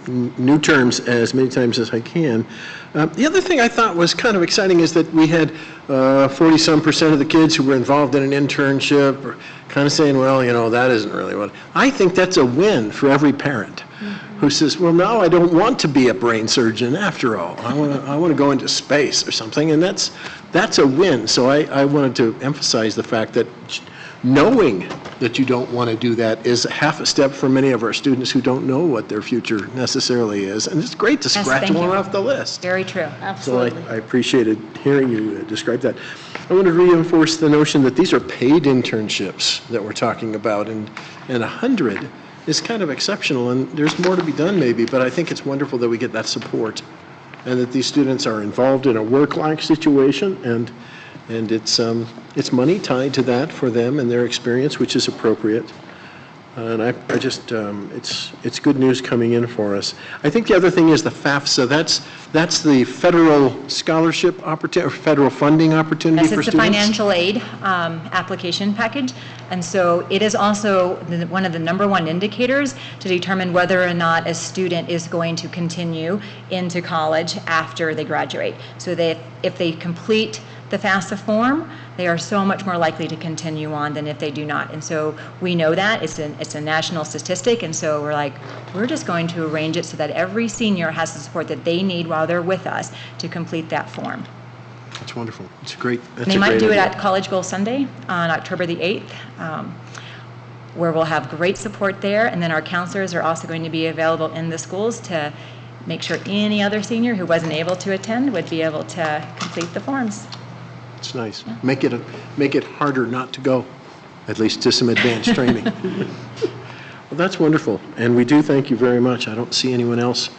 new terms as many times as I can. The other thing I thought was kind of exciting is that we had 40-some% of the kids who were involved in an internship or kind of saying, well, that isn't really what. I think that's a win for every parent who says, well, now I don't want to be a brain surgeon after all. I want to go into space or something, and that's a win. So I wanted to emphasize the fact that knowing that you don't want to do that is half a step for many of our students who don't know what their future necessarily is. And it's great to scratch one off the list. Very true. Absolutely. So I appreciated hearing you describe that. I want to reinforce the notion that these are paid internships that we're talking about, and 100 is kind of exceptional, and there's more to be done maybe, but I think it's wonderful that we get that support and that these students are involved in a work-like situation, and it's money tied to that for them and their experience, which is appropriate. And I just, it's good news coming in for us. I think the other thing is the FAFSA. That's the federal scholarship opportunity, or federal funding opportunity for Yes, it's students. the financial aid application package. And so it is also one of the number one indicators to determine whether or not a student is going to continue into college after they graduate. So that if they complete the FAFSA form, they are so much more likely to continue on than if they do not. And so we know that it's a national statistic, and so we're just going to arrange it so that every senior has the support that they need while they're with us to complete that form. That's wonderful. It's great. That's They a might great do it idea. at College Goal Sunday on October the 8th, where we'll have great support there, and then our counselors are also going to be available in the schools to make sure any other senior who wasn't able to attend would be able to complete the forms. It's nice. Make it harder not to go. at least to some advanced training. Well, that's wonderful, and we do thank you very much. I don't see anyone else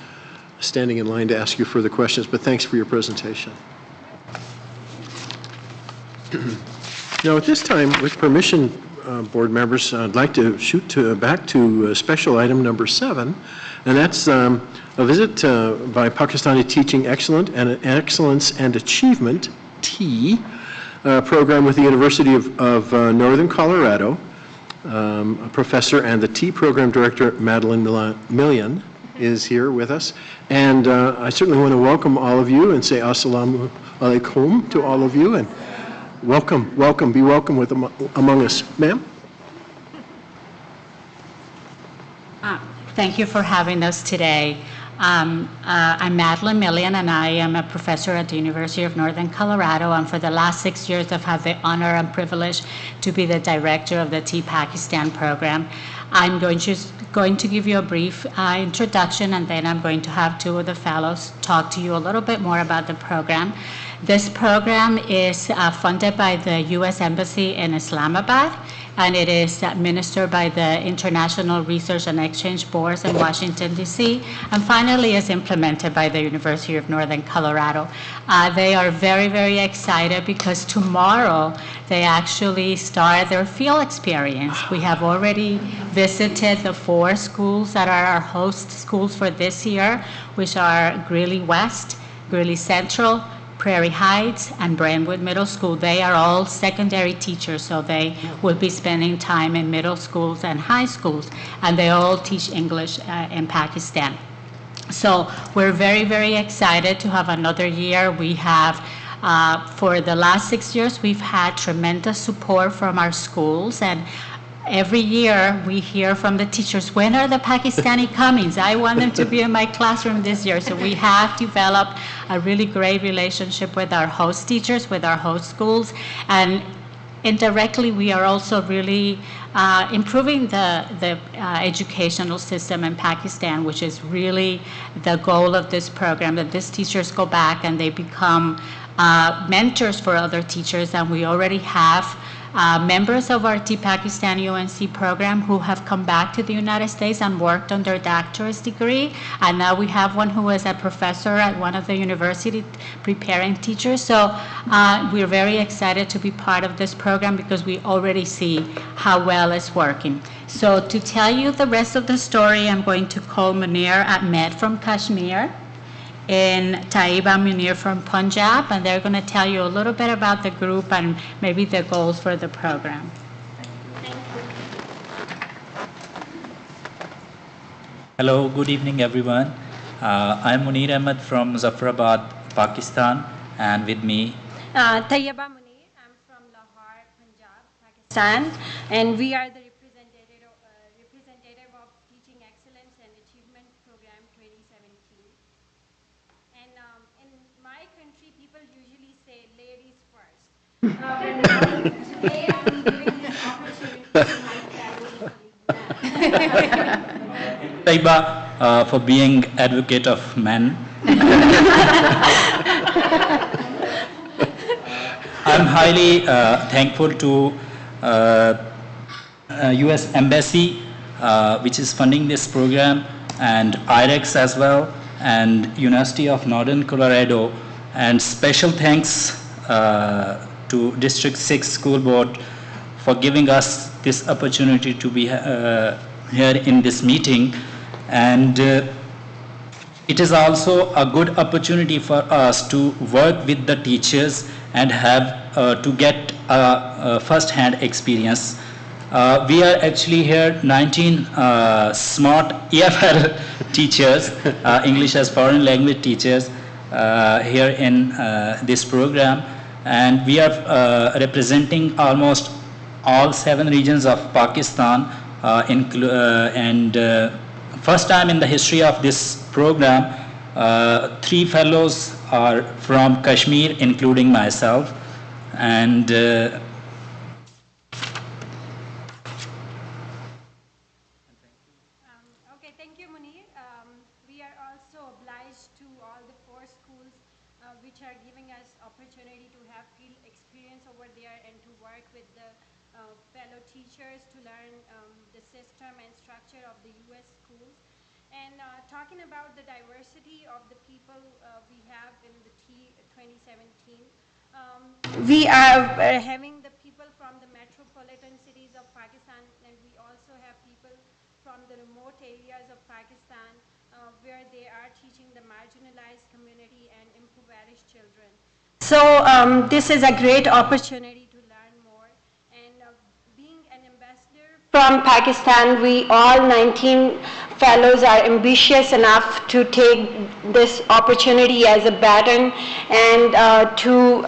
standing in line to ask you further questions, but thanks for your presentation. Now, at this time, with permission, board members, I'd like to shoot back to special item number 7, and that's a visit by Pakistani Teaching Excellence and Achievement, T, program with the University of Northern Colorado, a professor, and the T program director, Madeline Milian, is here with us. And I certainly want to welcome all of you and say assalamu alaikum to all of you, and welcome, be welcome among us. Ma'am? Thank you for having us today. I'm Madeline Milian, and I am a professor at the University of Northern Colorado, and for the last 6 years I've had the honor and privilege to be the director of the T Pakistan program. I'm going to give you a brief introduction, and then I'm going to have two of the fellows talk to you a little bit more about the program. This program is funded by the U.S. Embassy in Islamabad, and it is administered by the International Research and Exchange Boards in Washington, D.C., and finally is implemented by the University of Northern Colorado. They are very, very excited because tomorrow they actually start their field experience. We have already visited the 4 schools that are our host schools for this year, which are Greeley West, Greeley Central, Prairie Heights, and Brentwood Middle School. They are all secondary teachers, so they will be spending time in middle schools and high schools, and they all teach English in Pakistan. So we're very, very excited to have another year. We have, for the last 6 years, we've had tremendous support from our schools, and every year we hear from the teachers, when are the Pakistani coming? I want them to be in my classroom this year. So we have developed a really great relationship with our host teachers, with our host schools, and indirectly we are also really improving the educational system in Pakistan, which is really the goal of this program, that these teachers go back and they become mentors for other teachers, and we already have members of our T Pakistan UNC program who have come back to the United States and worked on their doctorate degree, and now we have one who is a professor at one of the universities preparing teachers. So we're very excited to be part of this program because we already see how well it's working. So to tell you the rest of the story, I'm going to call Munir Ahmed from Kashmir and Taiba Munir from Punjab, and they're going to tell you a little bit about the group and maybe the goals for the program. Hello, good evening everyone. I'm Munir Ahmed from Muzaffarabad, Pakistan, and with me Tayyiba Munir, I'm from Lahore, Punjab, Pakistan, and we are the representative of Teaching Excellence and Achievement Program 2017. And in my country, people usually say ladies first. Today I'm giving this opportunity to my colleagues. Taiba for being advocate of men. I'm highly thankful to U.S. Embassy, which is funding this program, and IREX as well, and University of Northern Colorado, and special thanks to District 6 School Board for giving us this opportunity to be here in this meeting. And it is also a good opportunity for us to work with the teachers and have to get a first-hand experience. We are actually here 19 smart EFL teachers, English as foreign language teachers here in this program, and we are representing almost all 7 regions of Pakistan, and first time in the history of this program, 3 fellows are from Kashmir, including myself, and Okay, thank you, Munir. We are also obliged to all the 4 schools which are giving us opportunity to have field experience over there and to work with the fellow teachers to learn the system and structure of the U.S. schools. And talking about the diversity of the people we have in the 2017, we are having the people from the metropolitan cities of Pakistan, and we also have people from the remote areas of Pakistan where they are teaching the marginalized community and impoverished children. So this is a great opportunity to learn more. And being an ambassador from Pakistan, we all 19 fellows are ambitious enough to take this opportunity as a baton and to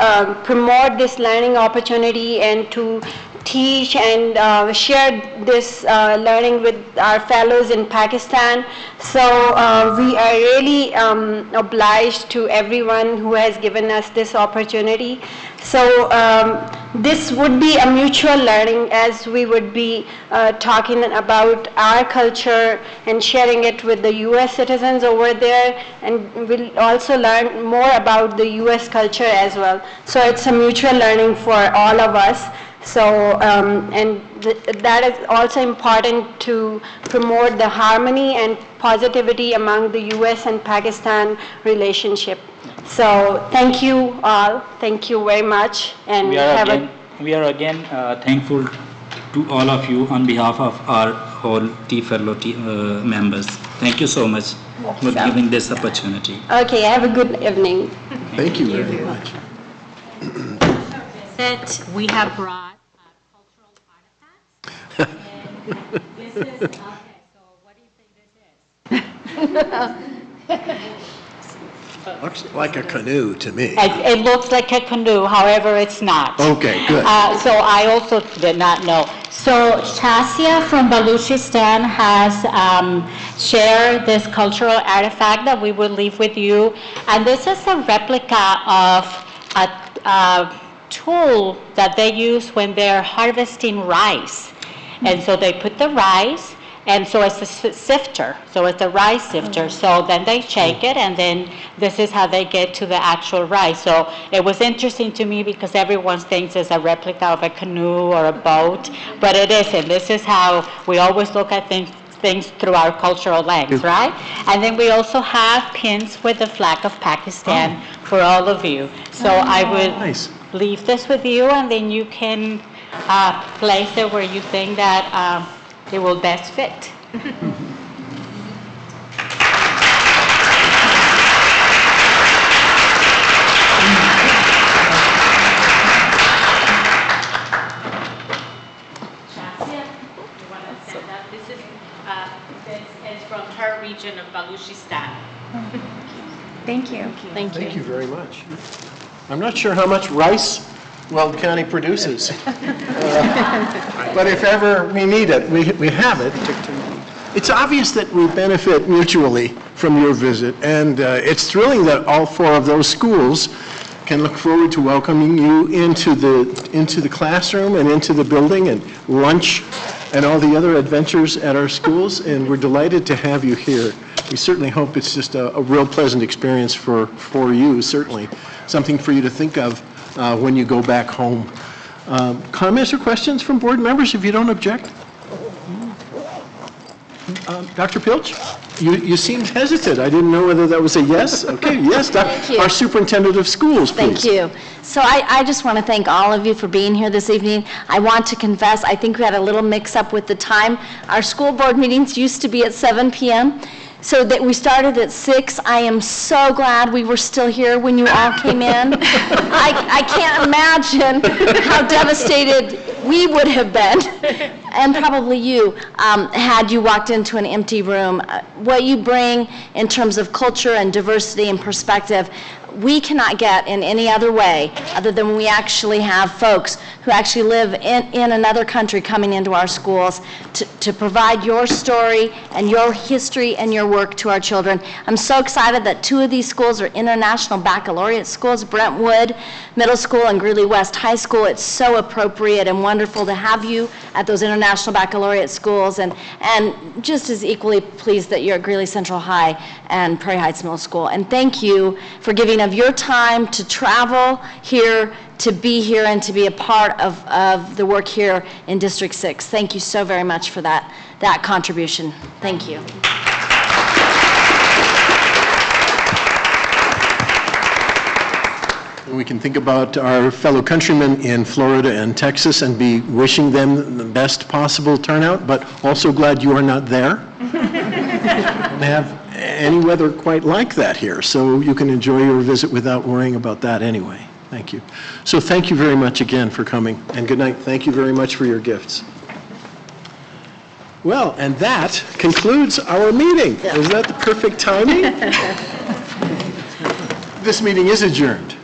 promote this learning opportunity and to teach and share this learning with our fellows in Pakistan. So we are really obliged to everyone who has given us this opportunity. So this would be a mutual learning, as we would be talking about our culture and sharing it with the U.S. citizens over there, and we'll also learn more about the U.S. culture as well. So it's a mutual learning for all of us. So, that is also important to promote the harmony and positivity among the U.S. and Pakistan relationship. So, thank you all. Thank you very much. And we are again thankful to all of you on behalf of our whole fellow members. Thank you so much for giving this opportunity. Okay, have a good evening. Thank you very much. We have brought cultural artifacts. And this is, okay, so what do you think this is? Looks like a canoe to me. It looks like a canoe, however, it's not. Okay, good. So I also did not know. So Chasia from Baluchistan has shared this cultural artifact that we will leave with you. And this is a replica of a tool that they use when they're harvesting rice. And so they put the rice, and so it's a sifter, so it's a rice sifter. So then they shake it, and then this is how they get to the actual rice. So it was interesting to me because everyone thinks it's a replica of a canoe or a boat, but it isn't. This is how we always look at things through our cultural lens, right? And then we also have pins with the flag of Pakistan for all of you. So I would leave this with you, and then you can place it where you think that it will best fit. This is from her region of Baluchistan. Thank you. Thank you very much. I'm not sure how much rice Weld County produces, but if ever we need it, we have it. It's obvious that we benefit mutually from your visit, and it's thrilling that all four of those schools can look forward to welcoming you into the classroom and into the building and lunch and all the other adventures at our schools, and we're delighted to have you here. We certainly hope it's just a real pleasant experience for you, certainly. Something for you to think of when you go back home. Comments or questions from board members, if you don't object? Dr. Pilch, you seemed hesitant. I didn't know whether that was a yes. Okay, yes. Thank you. Our superintendent of schools, please. Thank you. So I just want to thank all of you for being here this evening. I want to confess, I think we had a little mix-up with the time. Our school board meetings used to be at 7 p.m., so that we started at 6. I am so glad we were still here when you all came in. I can't imagine how devastated we would have been, and probably you, had you walked into an empty room. What you bring in terms of culture and diversity and perspective, we cannot get in any other way other than when we actually have folks who actually live in another country coming into our schools to provide your story and your history and your work to our children. I'm so excited that 2 of these schools are international baccalaureate schools, Brentwood Middle School and Greeley-West High School. It's so appropriate and wonderful to have you at those international baccalaureate schools, and just as equally pleased that you're at Greeley Central High and Prairie Heights Middle School. And thank you for giving us of your time to travel here, to be here, and to be a part of the work here in District 6. Thank you so very much for that contribution. Thank you. We can think about our fellow countrymen in Florida and Texas and be wishing them the best possible turnout, but also glad you are not there. Don't have any weather quite like that here, so you can enjoy your visit without worrying about that anyway. Thank you. So thank you very much again for coming, and good night. Thank you very much for your gifts. Well, and that concludes our meeting. Is that the perfect timing? This meeting is adjourned.